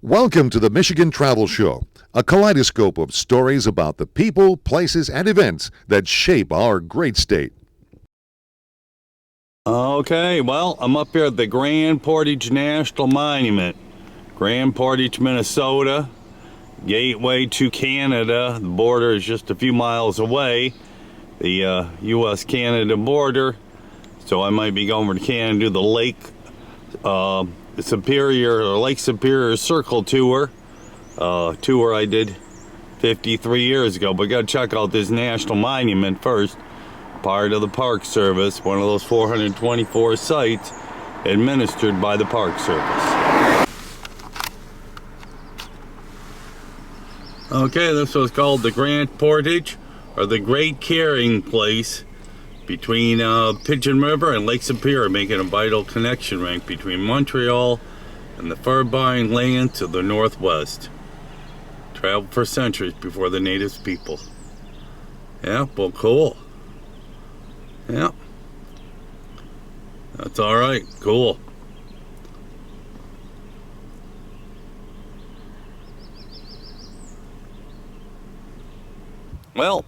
Welcome to the Michigan Travel Show, a kaleidoscope of stories about the people, places, and events that shape our great state. Okay, well, I'm up here at the Grand Portage National Monument. Grand Portage, Minnesota, gateway to Canada. The border is just a few miles away, the U.S.-Canada border. So I might be going over to Canada, do the Lake Superior Circle Tour. Tour I did 53 years ago, but got to check out this national monument first. Part of the Park Service, one of those 424 sites administered by the Park Service. Okay, this was called the Grand Portage, or the Great Carrying Place, between Pigeon River and Lake Superior, making a vital connection rank between Montreal and the far-bearing lands to the northwest. Traveled for centuries before the native people. Yeah, well, cool. Yeah. That's alright. Cool. Well,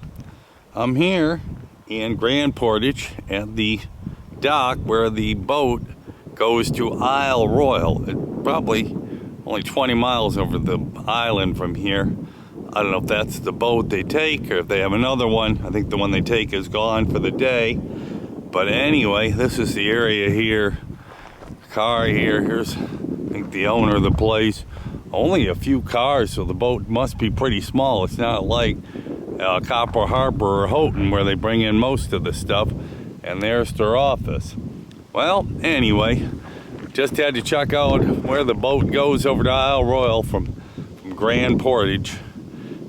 I'm here in Grand Portage at the dock where the boat goes to Isle Royal. It's probably only 20 miles over the island from here. I don't know if that's the boat they take or if they have another one. I think the one they take is gone for the day. But anyway, this is the area here. Car here. Here's, I think, the owner of the place. Only a few cars, so the boat must be pretty small. It's not like Copper Harbor or Houghton where they bring in most of the stuff. And there's their office. Well, anyway, just had to check out where the boat goes over to Isle Royal from Grand Portage.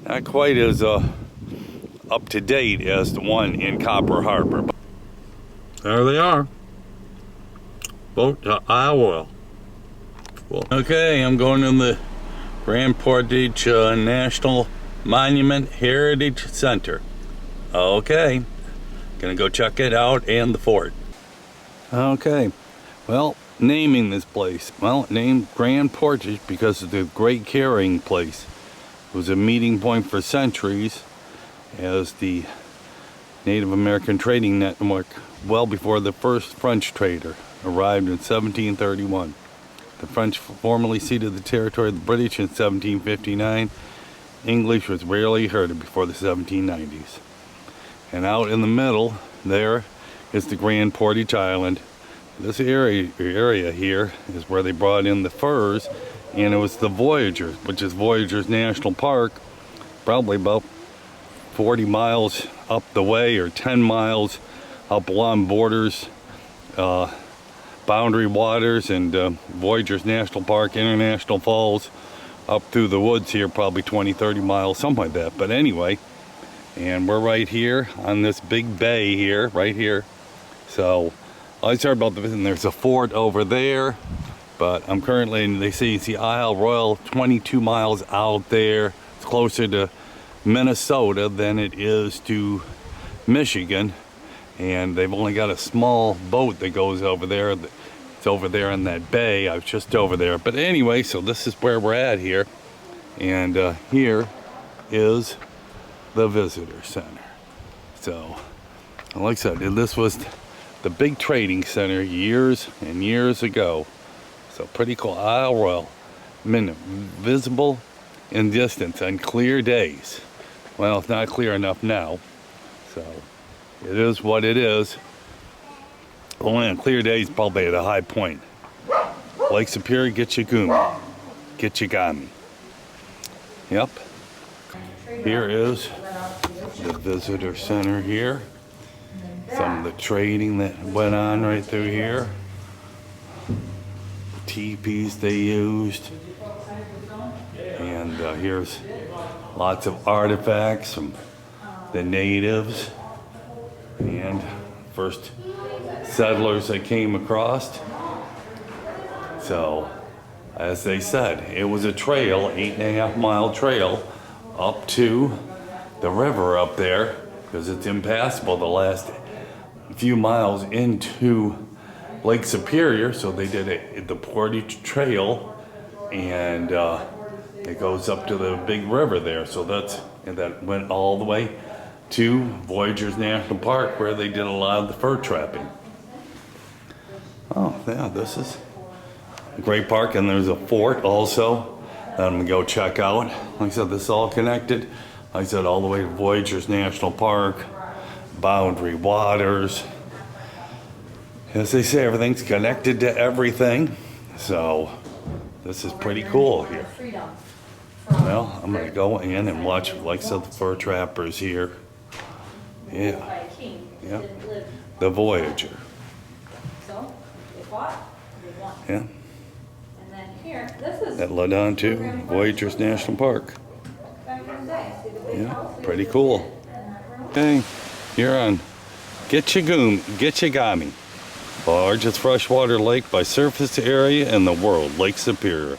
Not quite as up to date as the one in Copper Harbor. There they are. Boat to Isle Royal. Cool. Okay, I'm going to the Grand Portage National Monument Heritage Center. Okay, gonna go check it out and the fort. Okay, well, naming this place. Well, named Grand Portage because of the Great Carrying Place. It was a meeting point for centuries as the Native American trading network well before the first French trader arrived in 1731. The French formally ceded the territory of the British in 1759. English was rarely heard of before the 1790s. And out in the middle there is the Grand Portage Island. This area here is where they brought in the furs, and it was the Voyageurs, which is Voyageurs National Park, probably about 40 miles up the way or 10 miles up along borders, Boundary Waters and Voyageurs National Park, International Falls, up through the woods here, probably 20-30 miles, something like that. But anyway, and we're right here on this big bay here, right here. So I heard about this, and there's a fort over there, but I'm currently in, they say it's the Isle Royal, 22 miles out there. It's closer to Minnesota than it is to Michigan, and they've only got a small boat that goes over there. It's over there in that bay. I was just over there. But anyway, so this is where we're at here, and here is the visitor center. So, like I said, this was the big trading center years and years ago. So pretty cool. Isle Royal, visible in distance on clear days. Well, it's not clear enough now, so it is what it is. Only on clear days, probably at a high point. Lake Superior, get you gumi, get you gami. Yep. Here is the visitor center here. Some of the trading that went on right through here. The teepees they used. And here's lots of artifacts from the natives and first settlers that came across. So, as they said, it was a trail, 8.5 mile trail up to the river up there, because it's impassable the last few miles into Lake Superior. So they did the Portage Trail and it goes up to the big river there. So that went all the way to Voyageurs National Park, where they did a lot of the fur trapping. Oh yeah, this is a great park, and there's a fort also that I'm gonna go check out. Like I said, this is all connected. Like I said, all the way to Voyageurs National Park, Boundary Waters. As they say, everything's connected to everything. So this is pretty cool here. Well, I'm gonna go in and watch, like I said, the fur trappers here. Yeah, yeah, the Voyager. Yeah. That led on to Voyageurs National Park. Yeah, pretty cool. Okay, you're on Gitchigami, largest freshwater lake by surface area in the world, Lake Superior.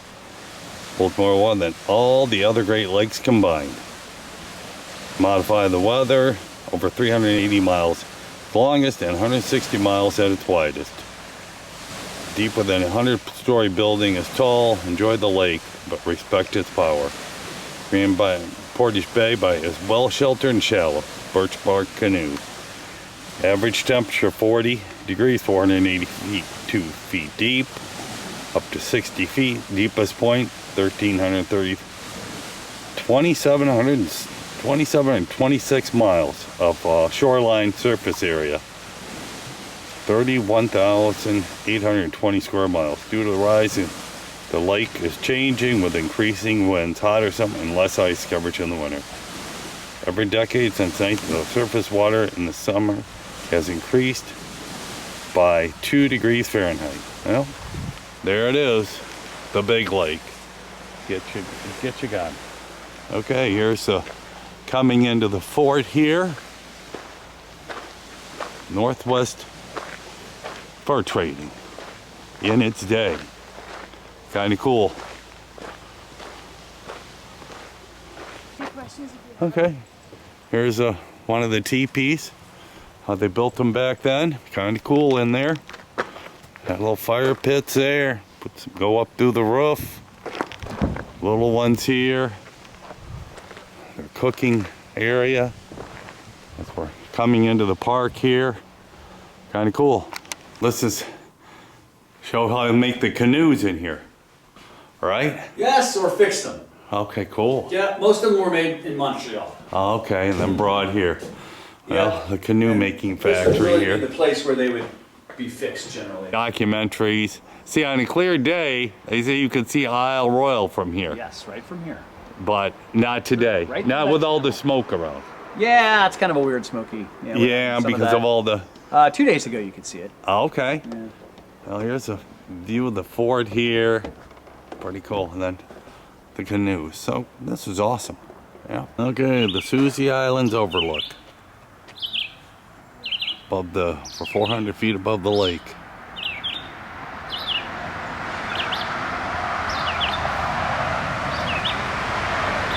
Holds more water than all the other Great Lakes combined. Modify the weather, over 380 miles longest and 160 miles at its widest. Deeper than a 100-story building is tall. Enjoy the lake, but respect its power. Ran by Portage Bay is well sheltered and shallow. Birch bark canoe. Average temperature 40 degrees, 482 feet deep, up to 60 feet. Deepest point 1,330, 2726 miles of shoreline surface area. 31,820 square miles. Due to the rise in the lake is changing with increasing winds, hotter summer and less ice coverage in the winter. Every decade since the surface water in the summer has increased by 2 degrees Fahrenheit. Well, there it is, the big lake. Get you gone. Okay, here's coming into the fort here. Northwest fur trading in its day. Kind of cool. Okay, here's one of the teepees. How they built them back then. Kind of cool in there. Got little fire pits there. Go up through the roof. Little ones here. Their cooking area. As we're coming into the park here. Kind of cool. Let's just show how to make the canoes in here. All right? Yes, or fix them. Okay, cool. Yeah, most of them were made in Montreal. Okay, and then brought here. Well, Yeah. the canoe making This factory would really here. be the place where they would be fixed generally. Documentaries. See, on a clear day, they say you can see Isle Royal from here. Yes, right from here. But not today. Right Not from with that- all the smoke around. Yeah, it's kind of a weird smoky. with Yeah, some because that. of all the... 2 days ago you could see it. Oh, okay. Yeah. Well, here's a view of the fort here. Pretty cool. And then the canoes. So this is awesome. Yeah. Okay, the Susie Islands overlook. For 400 feet above the lake.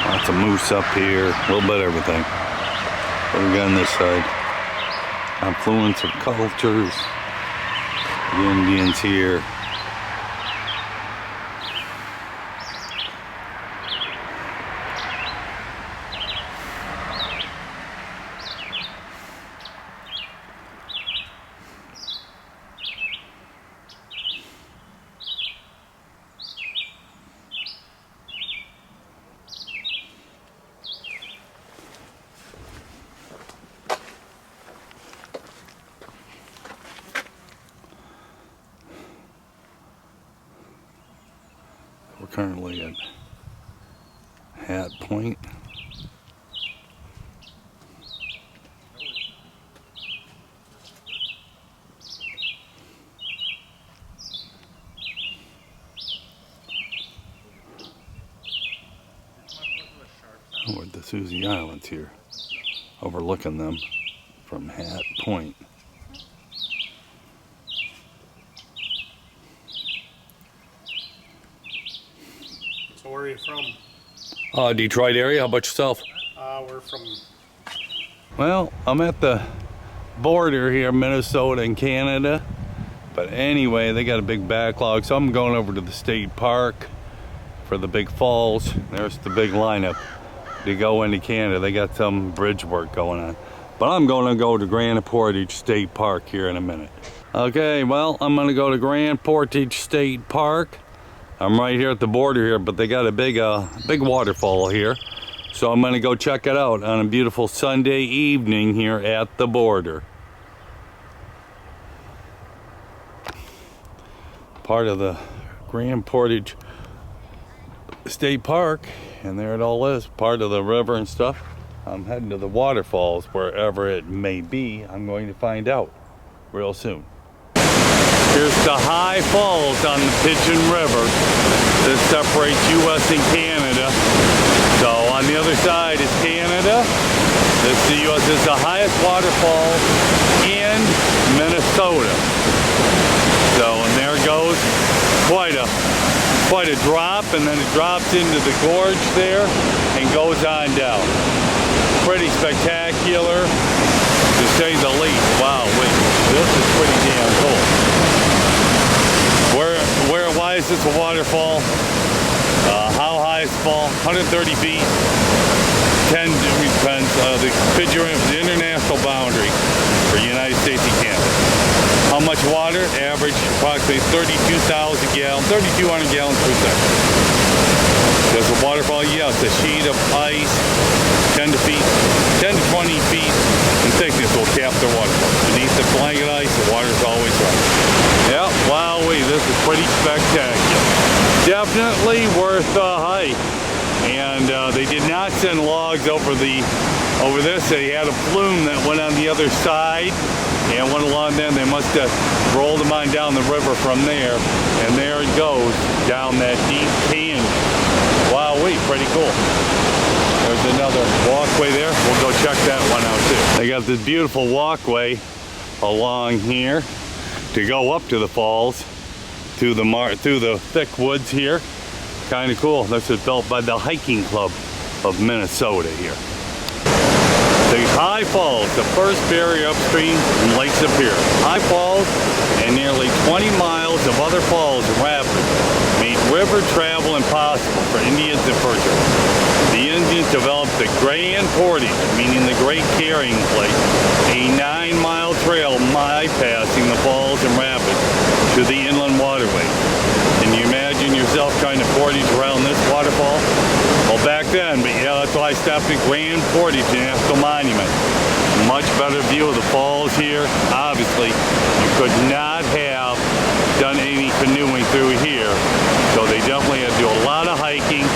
Lots of moose up here. A little bit of everything. What do we got on this side? Confluence of cultures. The Indians here. We're currently at Hat Point. We're at the Susie Islands here, overlooking them from Hat Point. So where are you from? Detroit area. How about yourself? We're from... Well, I'm at the border here, Minnesota and Canada. But anyway, they got a big backlog, so I'm going over to the state park. for the big falls. There's the big lineup to go into Canada. They got some bridge work going on. But I'm going to go to Grand Portage State Park here in a minute. Okay, well, I'm going to go to Grand Portage State Park. I'm right here at the border here, but they got a big waterfall here. So I'm going to go check it out on a beautiful Sunday evening here at the border. Part of the Grand Portage State Park, and there it all is, part of the river and stuff. I'm heading to the waterfalls, wherever it may be. I'm going to find out real soon. Here's the high falls on the Pigeon River that separates U.S. and Canada. So on the other side is Canada. This is the U.S. This is the highest waterfall in Minnesota. So, and there it goes. Quite a drop, and then it drops into the gorge there and goes on down. Pretty spectacular, to say the least. Wow, wait, this is pretty damn cool. Why is this a waterfall? How high is the fall? 130 feet. 10 depends. The Pigeon River is the international boundary for the United States and Canada. How much water? Average approximately 32,000 gallons, 3,200 gallons per second. Does the waterfall? Yes, a sheet of ice, 10 to 20 feet in thickness will cap the waterfall. Beneath the blanket ice, the water's always right. Yep, wowee, this is pretty spectacular. Definitely worth the hike. And they did not send logs over this. They had a flume that went on the other side and went along. Then they must have rolled them on down the river from there, and there it goes down that deep canyon. Wowee, pretty cool. There's another walkway there. We'll go check that one out too. They got this beautiful walkway along here to go up to the falls, through the thick woods here. Kind of cool. This is built by the Hiking Club of Minnesota here. The High Falls, the first barrier upstream from Lake Superior. High Falls and nearly 20 miles of other falls and rapids made river travel impossible for Indians and fur traders. The Indians developed the Grand Portage, meaning the Great Carrying Place, a 9-mile trail bypassing the falls and rapids to the inland waterway. Can you imagine yourself trying to portage around this waterfall? Well, back then, but yeah, that's why I stopped at Grand Portage National Monument. Much better view of the falls here. Obviously, you could not have done any canoeing through here, so they definitely had to do a lot of hiking,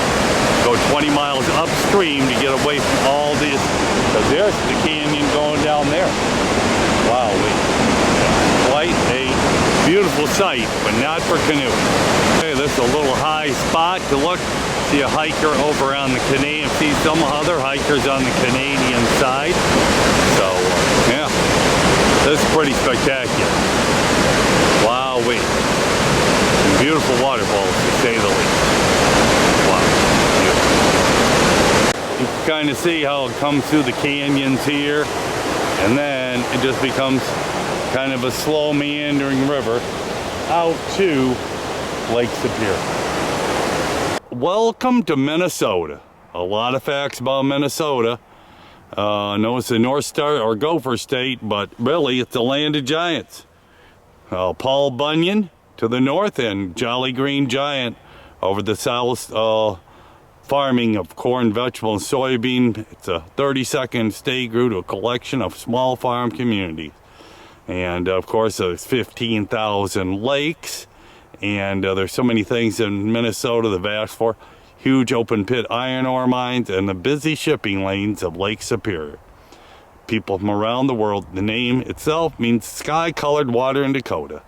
go 20 miles upstream to get away from all this, because there's the canyon going down there. Wow, quite a beautiful sight, but not for canoeing. Okay, this is a little high spot to look. See a hiker over on the Canadian, see some other hikers on the Canadian side. So, yeah, this is pretty spectacular. Wowee. Beautiful waterfalls, to say the least. Wow, beautiful. You can kind of see how it comes through the canyons here, and then it just becomes kind of a slow meandering river out to Lake Superior. Welcome to Minnesota. A lot of facts about Minnesota. No, it's the North Star or Gopher State, but really it's the land of giants. Paul Bunyan to the north and Jolly Green Giant over the south. Farming of corn, vegetable, and soybean. It's a 32nd state, grew to a collection of small farm communities. And of course, there's 15,000 lakes. And there's so many things in Minnesota, the vast for huge open pit iron ore mines and the busy shipping lanes of Lake Superior. People from around the world, the name itself means sky-colored water in Dakota.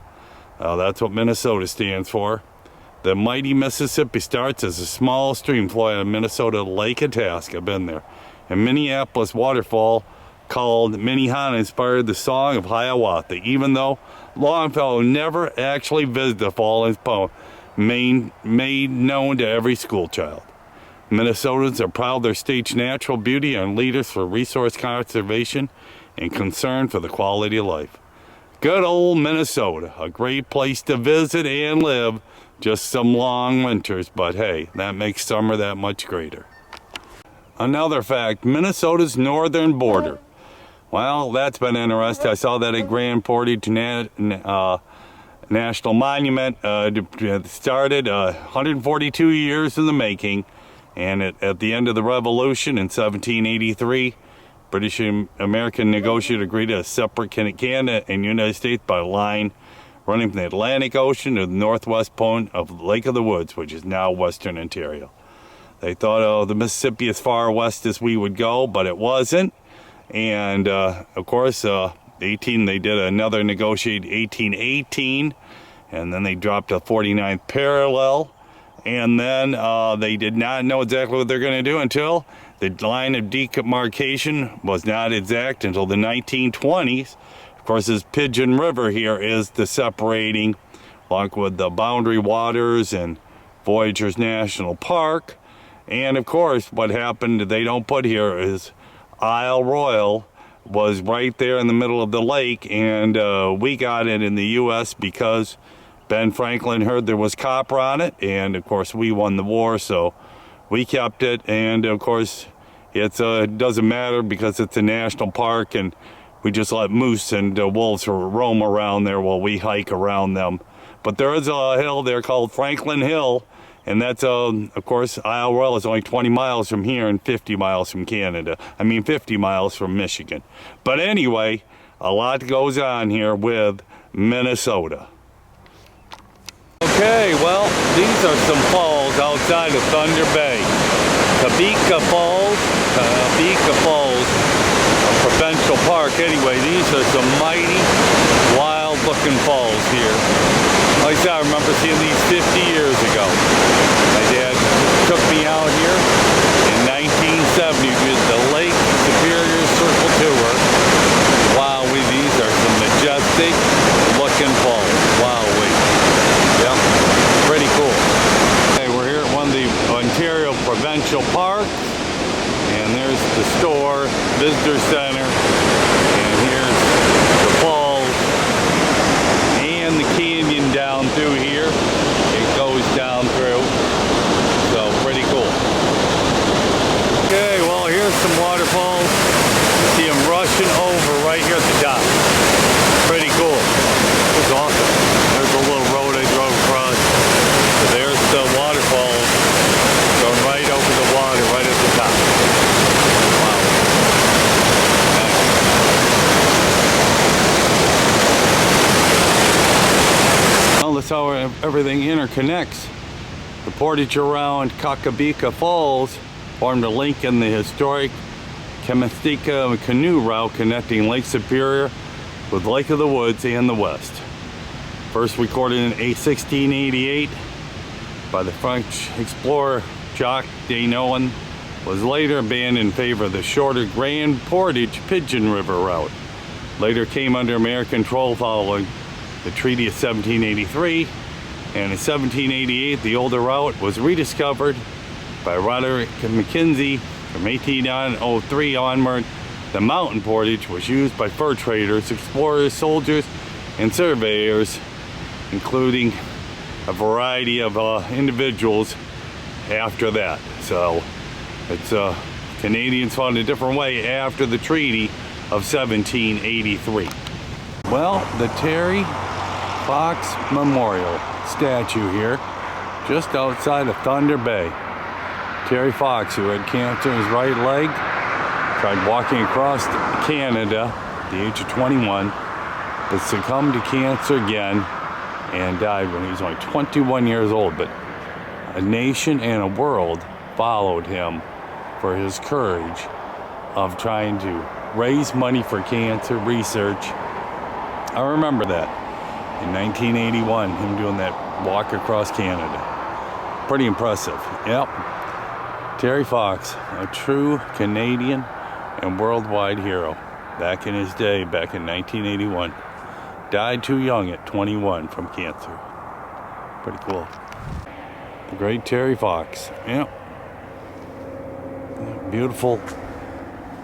That's what Minnesota stands for. The mighty Mississippi starts as a small stream flowing out of Minnesota Lake Itasca. Been there. And Minneapolis waterfall called Minnehaha inspired the song of Hiawatha, even though Longfellow never actually visited the fall in his poem, made known to every school child. Minnesotans are proud of their state's natural beauty and leaders for resource conservation and concern for the quality of life. Good old Minnesota, a great place to visit and live. Just some long winters, but hey, that makes summer that much greater. Another fact, Minnesota's northern border. Well, that's been interesting. I saw that at Grand Portage National Monument. It started 142 years in the making, and at the end of the Revolution in 1783, British and American negotiators agreed to a separate Canada and United States by a line running from the Atlantic Ocean to the northwest point of Lake of the Woods, which is now Western Ontario. They thought, oh, the Mississippi as far west as we would go, but it wasn't. And of course, they did another negotiate 1818, and then they dropped a 49th parallel. And then they did not know exactly what they're going to do until the line of demarcation was not exact until the 1920s. Of course, this Pigeon River here is the separating, along with the Boundary Waters and Voyageurs National Park. And of course, what happened, they don't put here, is Isle Royale was right there in the middle of the lake, and we got it in the U.S. because Ben Franklin heard there was copper on it, and of course we won the war, so we kept it. And of course, it doesn't matter because it's a national park, and we just let moose and wolves roam around there while we hike around them. But there is a hill there called Franklin Hill, and that's, of course, Isle Royale is only 20 miles from here and 50 miles from Canada. 50 miles from Michigan. But anyway, a lot goes on here with Minnesota. Okay, well, these are some falls outside of Thunder Bay. Kabika Falls, Provincial Park. Anyway, these are some mighty, wild-looking falls here. Like I said, I remember seeing these 50 years ago. My dad took me out here in 1970 with the Lake Superior Circle Tour. Wow, these are some majestic-looking falls. Wow, yep, pretty cool. Okay, we're here at one of the Ontario Provincial Parks. And there's the store, visitor center, and here's the falls, and the canyon down through here. It goes down through, so pretty cool. Okay, well, here's some waterfalls. You see them rushing over right here at the top. Pretty cool. It's awesome. There's a little road I drove across. So there's the waterfalls going right over the water, right at the top. That's how everything interconnects. The portage around Kakabika Falls formed a link in the historic Kamastika canoe route connecting Lake Superior with Lake of the Woods and the West. First recorded in 1688 by the French explorer Jacques Desnoën, was later abandoned in favor of the shorter Grand Portage Pigeon River route. Later came under American control following the Treaty of 1783, and in 1788 the older route was rediscovered by Roderick Mackenzie. From 1803 onward, the mountain portage was used by fur traders, explorers, soldiers, and surveyors, including a variety of individuals after that. So it's Canadians found a different way after the Treaty of 1783. Well, the Terry Fox Memorial statue here, just outside of Thunder Bay. Terry Fox, who had cancer in his right leg, tried walking across Canada at the age of 21, but succumbed to cancer again and died when he was only 21 years old. But a nation and a world followed him for his courage of trying to raise money for cancer research. I remember that. In 1981, him doing that walk across Canada. Pretty impressive. Yep. Terry Fox, a true Canadian and worldwide hero. Back in his day, back in 1981. Died too young at 21 from cancer. Pretty cool. The great Terry Fox. Yep. Beautiful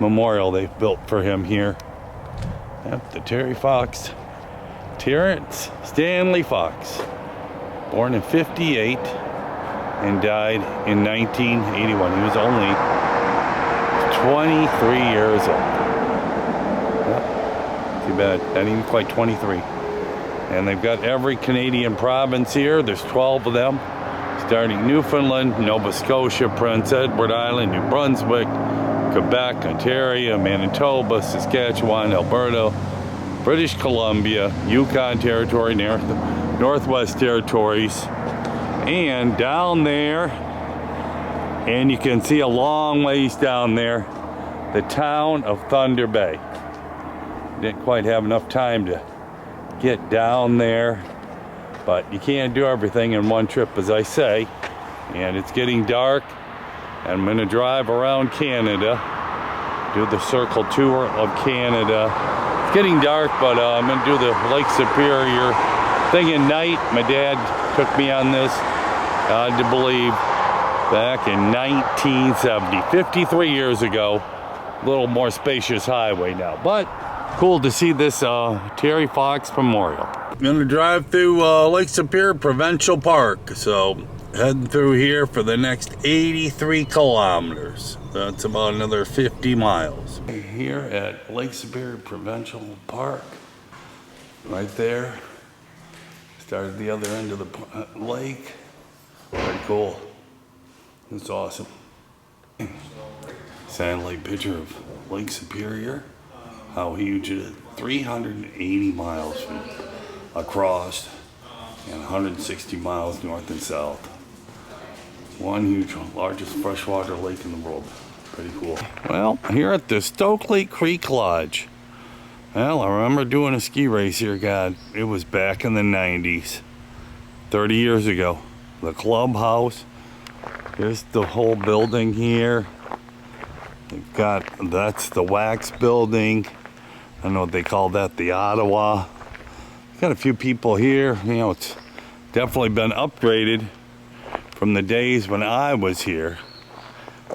memorial they've built for him here. Yep, the Terry Fox. Terrence Stanley Fox. born in '58 and died in 1981. He was only 23 years old. Yep. Too bad, not even quite 23. And they've got every Canadian province here. There's 12 of them, starting Newfoundland, Nova Scotia, Prince Edward Island, New Brunswick, Quebec, Ontario, Manitoba, Saskatchewan, Alberta, British Columbia, Yukon Territory, Northwest Territories, and down there, and you can see a long ways down there, the town of Thunder Bay. Didn't quite have enough time to get down there, but you can't do everything in one trip, as I say. And it's getting dark. I'm gonna drive around Canada, do the circle tour of Canada. It's getting dark, but I'm gonna do the Lake Superior thing at night. My dad took me on this, to believe, back in 1970, 53 years ago. A little more spacious highway now, but cool to see this Terry Fox Memorial. I'm gonna drive through Lake Superior Provincial Park, so heading through here for the next 83 kilometers. That's about another 50 miles. Here at Lake Superior Provincial Park, right there. Started the other end of the lake. Very cool. It's awesome. Satellite picture of Lake Superior. How huge it is. 380 miles from across and 160 miles north and south. One huge, largest freshwater lake in the world. Pretty cool. Well, here at the Stokely Creek Lodge. Well, I remember doing a ski race here, God. It was back in the 90s. 30 years ago. The clubhouse. Here's the whole building here. They've got, that's the wax building. I don't know what they call that, the Ottawa. Got a few people here. You know, it's definitely been upgraded from the days when I was here.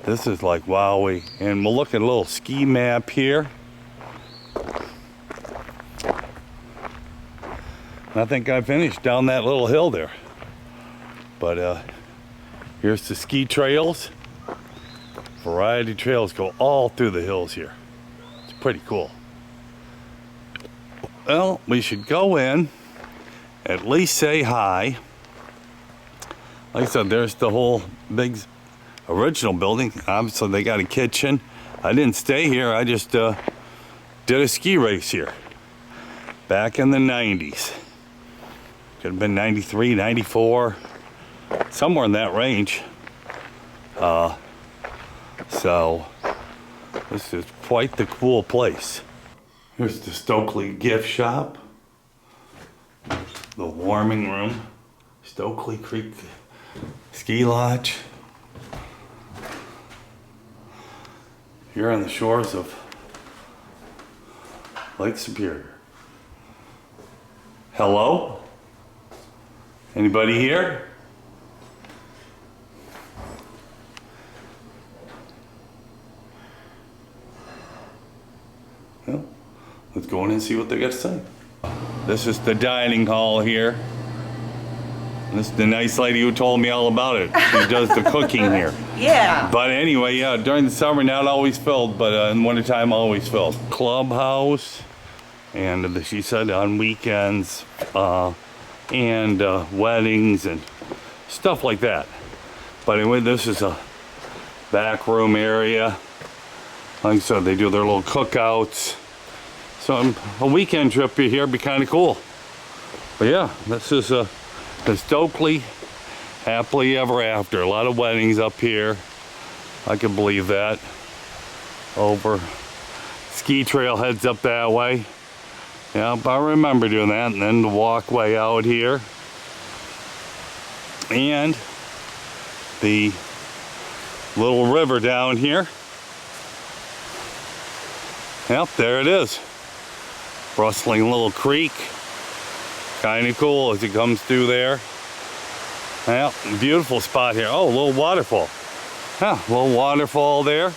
This is like wowie. And we'll look at a little ski map here. I think I finished down that little hill there. But here's the ski trails. Variety trails go all through the hills here. It's pretty cool. Well, we should go in, at least say hi. Like I said, there's the whole big original building. Obviously, they got a kitchen. I didn't stay here. I just did a ski race here back in the 90s. Could have been 93, 94, somewhere in that range. So this is quite the cool place. Here's the Stokely gift shop, the warming room, Stokely Creek Ski Lodge. Here on the shores of Lake Superior. Hello? Anybody here? Well, let's go in and see what they got to say. This is the dining hall here. This is the nice lady who told me all about it. She does the cooking here. Yeah. But anyway, yeah, during the summer, not always filled, but in wintertime, always filled. Clubhouse, and she said on weekends, and weddings and stuff like that. But anyway, this is a back room area. Like I said, they do their little cookouts. So a weekend trip here would be kind of cool. But yeah, this is the Stokely Happily Ever After. A lot of weddings up here. I can believe that. Over ski trail heads up that way. Yeah, I remember doing that. And then the walkway out here. And the little river down here. Yep, there it is. Rustling little creek. Kind of cool as it comes through there. Well, beautiful spot here. Oh, a little waterfall. Yeah, a little waterfall there.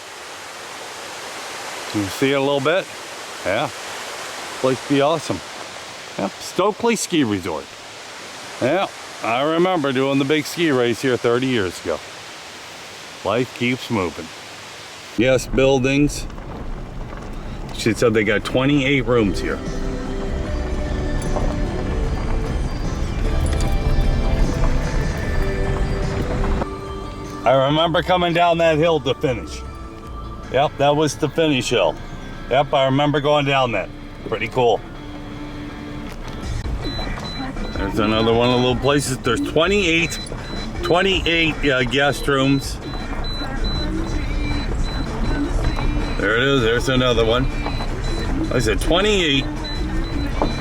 You can see it a little bit. Yeah, place be awesome. Yep, Stokely Ski Resort. Yeah, I remember doing the big ski race here 30 years ago. Life keeps moving. Yes, buildings. She said they got 28 rooms here. I remember coming down that hill to finish. Yep, that was the finish hill. Yep, I remember going down that. Pretty cool. There's another one of the little places. There's 28 guest rooms. There it is, there's another one. Like I said, 28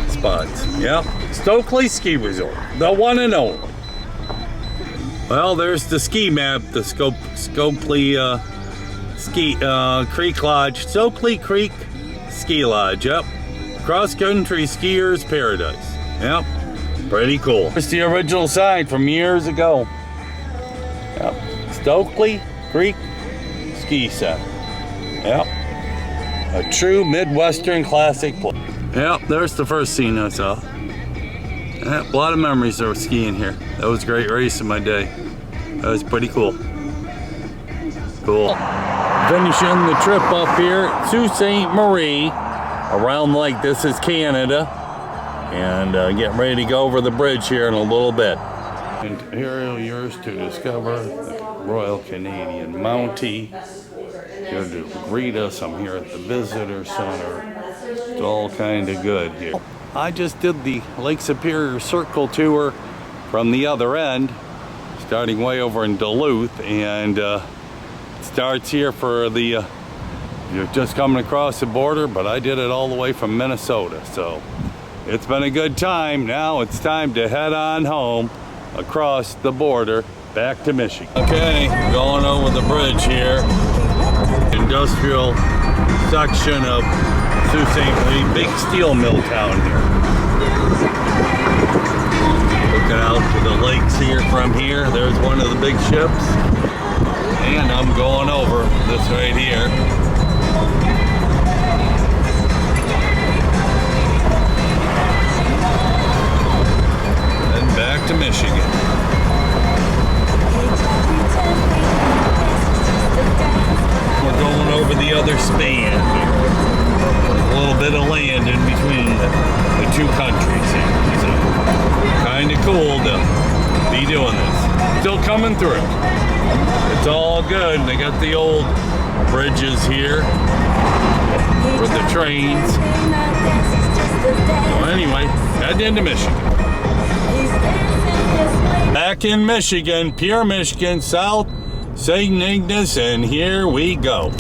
spots. Yep, Stokely Ski Resort, the one and only. Well, there's the ski map, the Stokely Creek Lodge, Stokely Creek Ski Lodge, yep. Cross-country skier's paradise, yep. Pretty cool. It's the original sign from years ago. Yep, Stokely Creek Ski Center, yep. A true Midwestern classic place. Yep, there's the first scene I saw. Yep, a lot of memories of skiing here. That was a great race in my day. That was pretty cool. Cool. Finishing the trip up here to St. Marie, around Lake. This is Canada. And getting ready to go over the bridge here in a little bit. And here are yours to discover the Royal Canadian Mountie. Here to greet us. I'm here at the Visitor Center. It's all kind of good here. I just did the Lake Superior Circle tour from the other end, starting way over in Duluth, and it starts here for the, you're just coming across the border, but I did it all the way from Minnesota, so it's been a good time. Now it's time to head on home across the border back to Michigan. Okay, going over the bridge here. Industrial section of Sault Ste. Marie, big steel mill town here. Looking out to the lakes here from here. There's one of the big ships. And I'm going over this right here. And back to Michigan. We're going over the other span here. A little bit of land in between the two countries here. So, kind of cool to be doing this. Still coming through. It's all good. They got the old bridges here for the trains. So anyway, heading into Michigan. Back in Michigan, pure Michigan, South St. Ignace, and here we go.